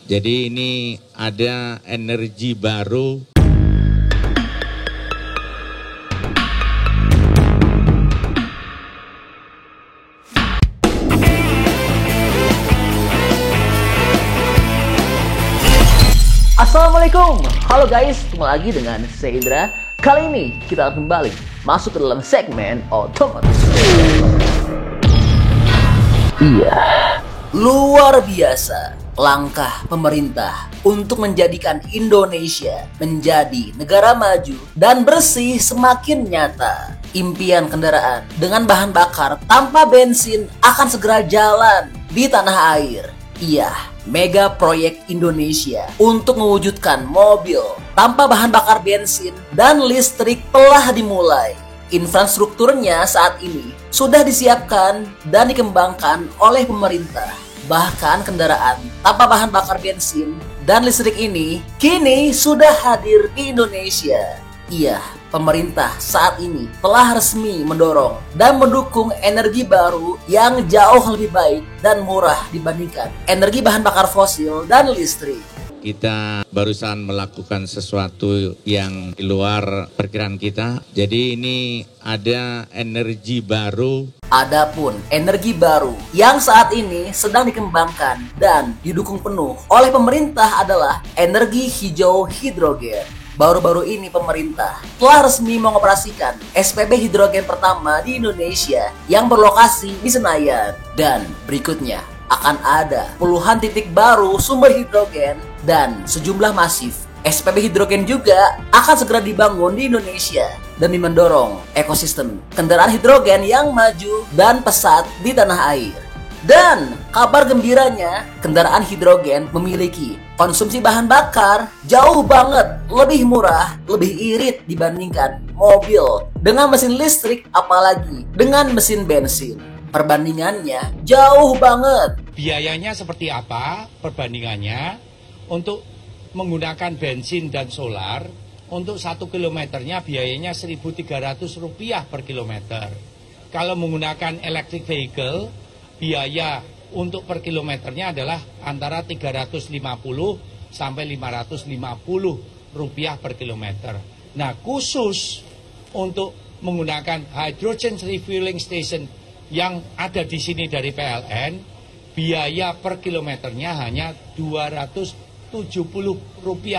Jadi ini ada energi baru. Assalamualaikum, halo guys, ketemu lagi dengan saya Indra. Kali ini kita akan kembali masuk ke dalam segmen otomotif. Iya, luar biasa langkah pemerintah untuk menjadikan Indonesia menjadi negara maju dan bersih semakin nyata. Impian kendaraan dengan bahan bakar tanpa bensin akan segera jalan di tanah air. Iya, mega proyek Indonesia untuk mewujudkan mobil tanpa bahan bakar bensin dan listrik telah dimulai. Infrastrukturnya saat ini sudah disiapkan dan dikembangkan oleh pemerintah. Bahkan kendaraan tanpa bahan bakar bensin dan listrik ini kini sudah hadir di Indonesia. Iya, pemerintah saat ini telah resmi mendorong dan mendukung energi baru yang jauh lebih baik dan murah dibandingkan energi bahan bakar fosil dan listrik. Kita barusan melakukan sesuatu yang di luar perkiraan kita. Jadi ini ada energi baru. Adapun energi baru yang saat ini sedang dikembangkan dan didukung penuh oleh pemerintah adalah energi hijau hidrogen. Baru-baru ini pemerintah telah resmi mengoperasikan SPB hidrogen pertama di Indonesia yang berlokasi di Senayan. Dan berikutnya akan ada puluhan titik baru sumber hidrogen dan sejumlah masif SPB hidrogen juga akan segera dibangun di Indonesia demi mendorong ekosistem kendaraan hidrogen yang maju dan pesat di tanah air. Dan kabar gembiranya, kendaraan hidrogen memiliki konsumsi bahan bakar jauh banget lebih murah, lebih irit dibandingkan mobil dengan mesin listrik, apalagi dengan mesin bensin. Perbandingannya jauh banget. Biayanya seperti apa perbandingannya? Untuk menggunakan bensin dan solar, untuk 1 kilometernya biayanya Rp1.300 per kilometer. Kalau menggunakan electric vehicle, biaya untuk per kilometernya adalah antara 350 sampai 550 rupiah per kilometer. Nah, khusus untuk menggunakan hydrogen refueling station yang ada di sini dari PLN, biaya per kilometernya hanya Rp270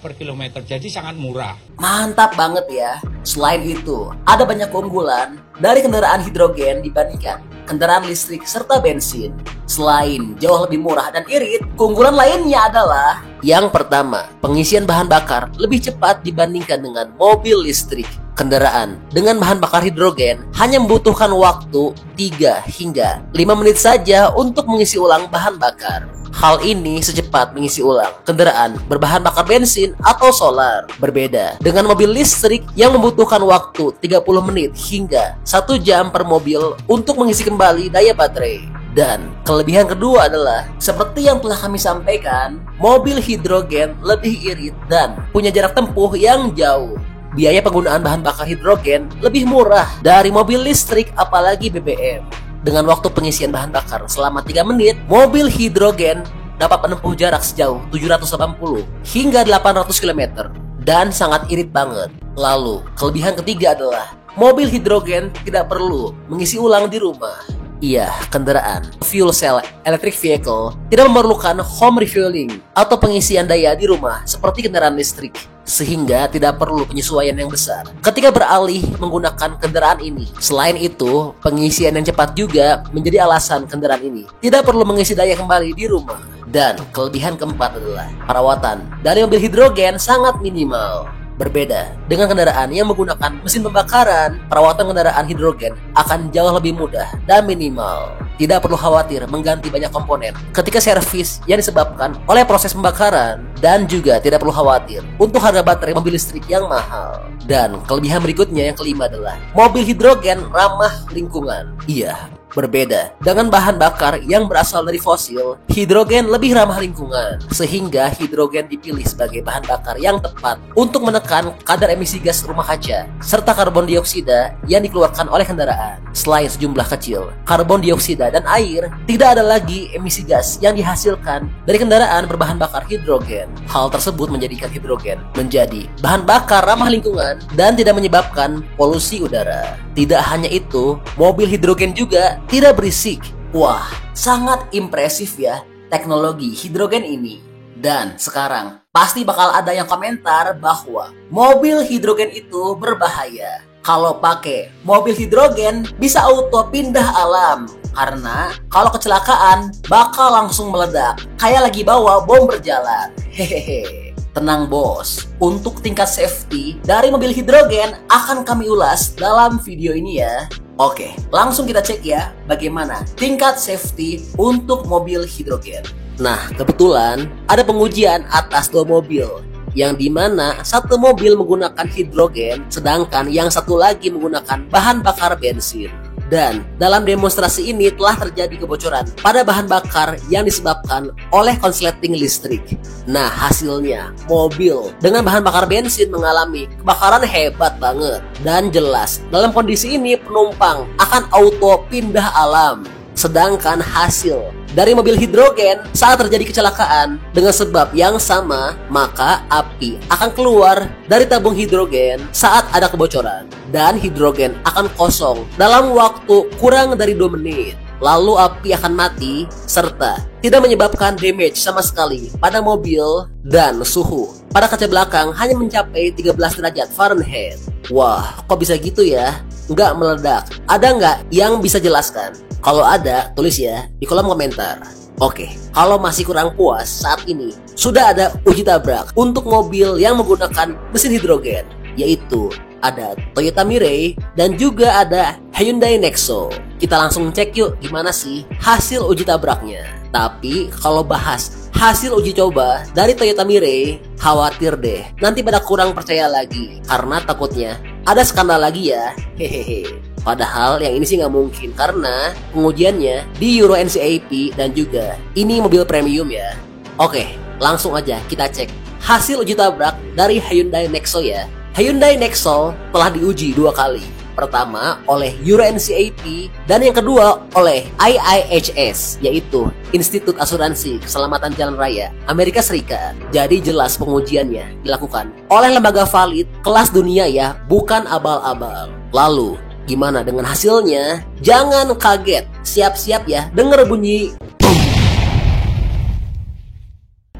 per kilometer. Jadi sangat murah. Mantap banget ya. Selain itu, ada banyak keunggulan dari kendaraan hidrogen dibandingkan kendaraan listrik serta bensin. Selain jauh lebih murah dan irit, keunggulan lainnya adalah yang pertama, pengisian bahan bakar lebih cepat dibandingkan dengan mobil listrik. Kendaraan dengan bahan bakar hidrogen hanya membutuhkan waktu 3 hingga 5 menit saja untuk mengisi ulang bahan bakar. Hal ini secepat mengisi ulang kendaraan berbahan bakar bensin atau solar. Berbeda dengan mobil listrik yang membutuhkan waktu 30 menit hingga 1 jam per mobil untuk mengisi kembali daya baterai. Dan kelebihan kedua adalah, seperti yang telah kami sampaikan, mobil hidrogen lebih irit dan punya jarak tempuh yang jauh. Biaya penggunaan bahan bakar hidrogen lebih murah dari mobil listrik, apalagi BBM. Dengan waktu pengisian bahan bakar selama 3 menit, mobil hidrogen dapat menempuh jarak sejauh 780 hingga 800 km dan sangat irit banget. Lalu, kelebihan ketiga adalah mobil hidrogen tidak perlu mengisi ulang di rumah. Iya, kendaraan fuel cell electric vehicle tidak memerlukan home refueling atau pengisian daya di rumah seperti kendaraan listrik, sehingga tidak perlu penyesuaian yang besar ketika beralih menggunakan kendaraan ini. Selain itu, pengisian yang cepat juga menjadi alasan kendaraan ini tidak perlu mengisi daya kembali di rumah. Dan kelebihan keempat adalah perawatan dari mobil hidrogen sangat minimal. Berbeda dengan kendaraan yang menggunakan mesin pembakaran, perawatan kendaraan hidrogen akan jauh lebih mudah dan minimal. Tidak perlu khawatir mengganti banyak komponen ketika servis yang disebabkan oleh proses pembakaran, dan juga tidak perlu khawatir untuk harga baterai mobil listrik yang mahal. Dan kelebihan berikutnya yang kelima adalah mobil hidrogen ramah lingkungan. Iya, Berbeda dengan bahan bakar yang berasal dari fosil, hidrogen lebih ramah lingkungan, sehingga hidrogen dipilih sebagai bahan bakar yang tepat untuk menekan kadar emisi gas rumah kaca serta karbon dioksida yang dikeluarkan oleh kendaraan. Selain sejumlah kecil karbon dioksida dan air, tidak ada lagi emisi gas yang dihasilkan dari kendaraan berbahan bakar hidrogen. Hal tersebut menjadikan hidrogen menjadi bahan bakar ramah lingkungan dan tidak menyebabkan polusi udara. Tidak hanya itu, mobil hidrogen juga tidak berisik. Wah, sangat impresif ya teknologi hidrogen ini. Dan sekarang pasti bakal ada yang komentar bahwa mobil hidrogen itu berbahaya. Kalau pakai mobil hidrogen bisa auto pindah alam, karena kalau kecelakaan bakal langsung meledak kayak lagi bawa bom berjalan. Hehehe. Tenang bos, untuk tingkat safety dari mobil hidrogen akan kami ulas dalam video ini ya. Oke, langsung kita cek ya bagaimana tingkat safety untuk mobil hidrogen. Nah, kebetulan ada pengujian atas 2 mobil, yang dimana satu mobil menggunakan hidrogen, sedangkan yang satu lagi menggunakan bahan bakar bensin. Dan dalam demonstrasi ini telah terjadi kebocoran pada bahan bakar yang disebabkan oleh konsleting listrik. Nah, hasilnya mobil dengan bahan bakar bensin mengalami kebakaran hebat banget. Dan jelas dalam kondisi ini penumpang akan auto pindah alam. Sedangkan hasil dari mobil hidrogen saat terjadi kecelakaan dengan sebab yang sama, maka api akan keluar dari tabung hidrogen saat ada kebocoran. Dan hidrogen akan kosong dalam waktu kurang dari 2 menit. Lalu api akan mati serta tidak menyebabkan damage sama sekali pada mobil, dan suhu pada kaca belakang hanya mencapai 13 derajat Fahrenheit. Wah, kok bisa gitu ya? Nggak meledak. Ada nggak yang bisa jelaskan? Kalau ada, tulis ya di kolom komentar. Oke, kalau masih kurang puas saat ini, sudah ada uji tabrak untuk mobil yang menggunakan mesin hidrogen, yaitu ada Toyota Mirai dan juga ada Hyundai Nexo. Kita langsung cek yuk gimana sih hasil uji tabraknya. Tapi kalau bahas hasil uji coba dari Toyota Mirai, khawatir deh nanti pada kurang percaya lagi, karena takutnya ada skandal lagi ya. Hehehe. Padahal yang ini sih nggak mungkin, karena pengujiannya di Euro NCAP dan juga ini mobil premium ya. Oke, langsung aja kita cek hasil uji tabrak dari Hyundai Nexo ya. Hyundai Nexo telah diuji 2 kali. Pertama oleh Euro NCAP dan yang kedua oleh IIHS, yaitu Institut Asuransi Keselamatan Jalan Raya Amerika Serikat. Jadi jelas pengujiannya dilakukan oleh lembaga valid kelas dunia ya, bukan abal-abal. Lalu gimana dengan hasilnya? Jangan kaget, siap-siap ya denger bunyi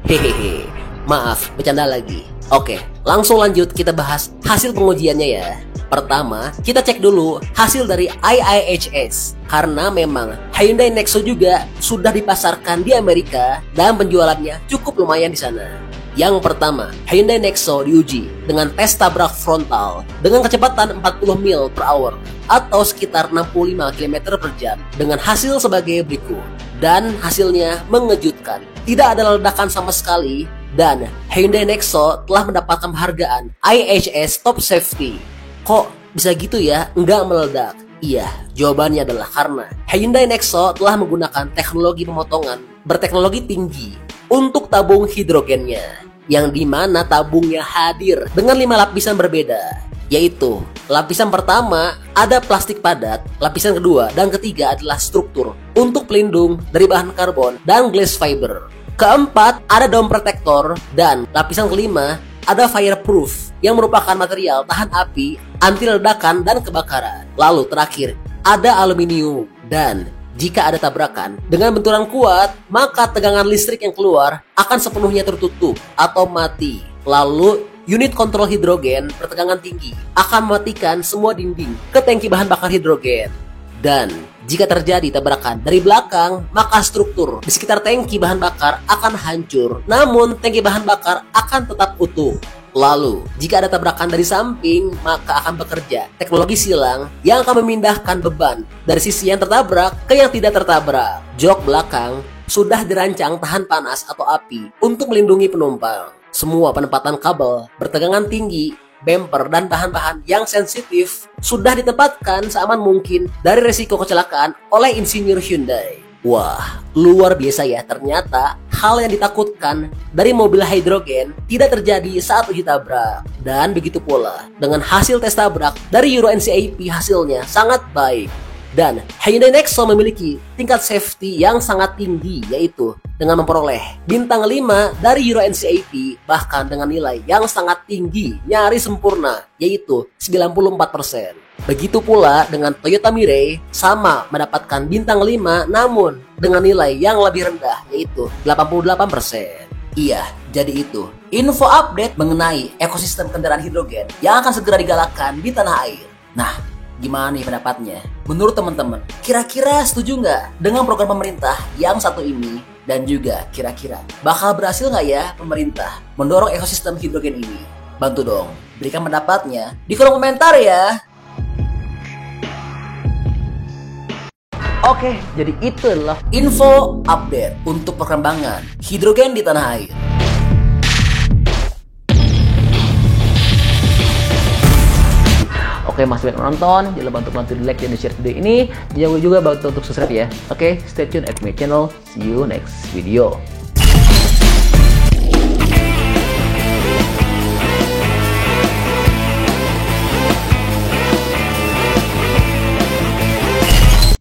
hehehe. Maaf, bercanda lagi. Oke, langsung lanjut kita bahas hasil pengujiannya ya. Pertama, kita cek dulu hasil dari IIHS, karena memang Hyundai Nexo juga sudah dipasarkan di Amerika dan penjualannya cukup lumayan di sana. Yang pertama, Hyundai Nexo diuji dengan tes tabrak frontal dengan kecepatan 40 mil per hour atau sekitar 65 km per jam dengan hasil sebagai berikut. Dan hasilnya mengejutkan, tidak ada ledakan sama sekali, dan Hyundai Nexo telah mendapatkan penghargaan IIHS Top Safety. Kok bisa gitu ya, nggak meledak? Iya, jawabannya adalah karena Hyundai Nexo telah menggunakan teknologi pemotongan berteknologi tinggi untuk tabung hidrogennya, yang dimana tabungnya hadir dengan 5 lapisan berbeda, yaitu lapisan pertama ada plastik padat, lapisan kedua dan ketiga adalah struktur untuk pelindung dari bahan karbon dan glass fiber. Keempat ada dome protector, dan lapisan kelima ada fireproof yang merupakan material tahan api, anti ledakan dan kebakaran. Lalu terakhir ada aluminium, dan jika ada tabrakan dengan benturan kuat, maka tegangan listrik yang keluar akan sepenuhnya tertutup atau mati. Lalu unit kontrol hidrogen bertegangan tinggi akan mematikan semua dinding ke tangki bahan bakar hidrogen. Dan jika terjadi tabrakan dari belakang, maka struktur di sekitar tangki bahan bakar akan hancur, namun tangki bahan bakar akan tetap utuh. Lalu, jika ada tabrakan dari samping, maka akan bekerja teknologi silang yang akan memindahkan beban dari sisi yang tertabrak ke yang tidak tertabrak. Jok belakang sudah dirancang tahan panas atau api untuk melindungi penumpang. Semua penempatan kabel bertegangan tinggi bumper, dan bahan-bahan yang sensitif sudah ditempatkan seaman mungkin dari resiko kecelakaan oleh insinyur Hyundai. Wah, luar biasa ya, ternyata hal yang ditakutkan dari mobil hidrogen tidak terjadi saat uji tabrak. Dan begitu pula dengan hasil tes tabrak dari Euro NCAP, hasilnya sangat baik. Dan Hyundai Nexo memiliki tingkat safety yang sangat tinggi, yaitu dengan memperoleh bintang 5 dari Euro NCAP, bahkan dengan nilai yang sangat tinggi, nyaris sempurna, yaitu 94%. Begitu pula dengan Toyota Mirai, sama mendapatkan bintang 5 namun dengan nilai yang lebih rendah, yaitu 88%. Iya, jadi itu info update mengenai ekosistem kendaraan hidrogen yang akan segera digalakkan di tanah air. Nah, gimana nih pendapatnya? Menurut teman-teman, kira-kira setuju nggak dengan program pemerintah yang satu ini? Dan juga kira-kira bakal berhasil nggak ya pemerintah mendorong ekosistem hidrogen ini? Bantu dong, berikan pendapatnya di kolom komentar ya. Oke, jadi itulah info update untuk perkembangan hidrogen di tanah air. Oke, masih banyak nonton, jangan lupa untuk bantu di like dan di share video ini. Jangan lupa juga bantu untuk subscribe ya. Oke, stay tune at my channel. See you next video.